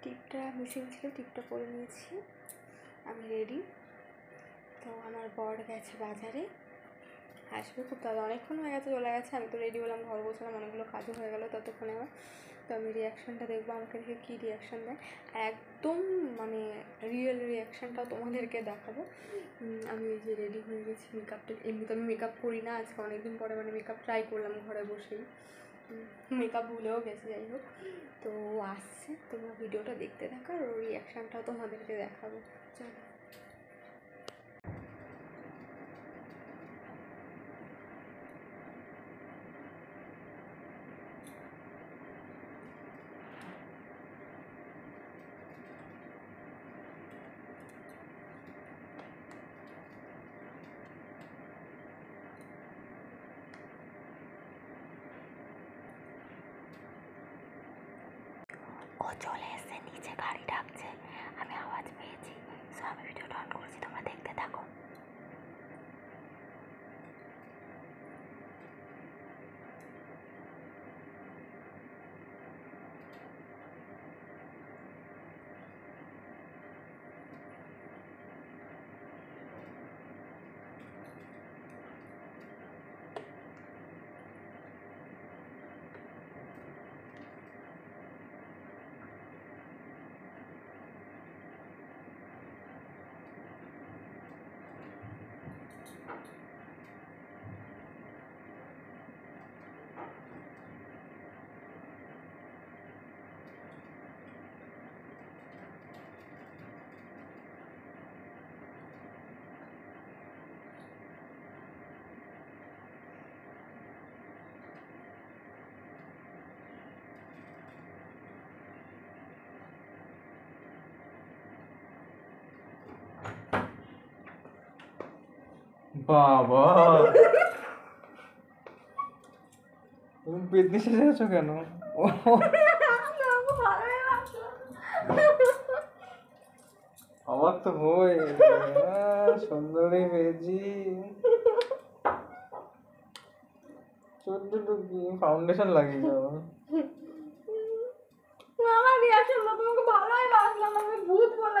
টিপটা মিসিং ছিল, টিপটা পরে নিয়েছি, আমি রেডি। তো আমার বর গেছে বাজারে, আসবে খুব তাহলে, অনেকক্ষণ হয়ে গেছে, চলে গেছে। আমি তো রেডি হলাম, ঘর বসলাম, অনেকগুলো কাজও হয়ে গেলো ততক্ষণে আমার। তো আমি রিয়াকশানটা দেখবো আমাকে দেখে কী রিয়াকশান দেয়, একদম মানে রিয়েল রিয়াকশানটাও তোমাদেরকে দেখাবো। আমি এই যে রেডি হয়ে গেছি, মেকআপটা এমনিতে আমি মেকআপ করি না, আজকে অনেকদিন পরে মানে মেকআপ ট্রাই করলাম ঘরে বসেই, মেকআপ ভুলেও গেছে, যাই হোক। তো আসছে, তোমরা ভিডিওটা দেখতে থাকো আর ওর রিয়াকশানটাও তোমাদেরকে দেখাবো, চলো। ও চলে এসে, নিচে গাড়ি ডাকছে, আমি আওয়াজ পেয়েছি, সো আমি ভিডিওটা অন করছি, তোমরা দেখতে থাকো। বাবা তুমি পেতনি সেজে আছো কেন? আমার তো হয়ে সুন্দরী পেয়েছি। চোদ্দ টুকি ফাউন্ডেশন লাগিয়ে যাবো। আমার রিয়াকশন তোমাকে ভালোই বাসলাম, আমি ভূত বলে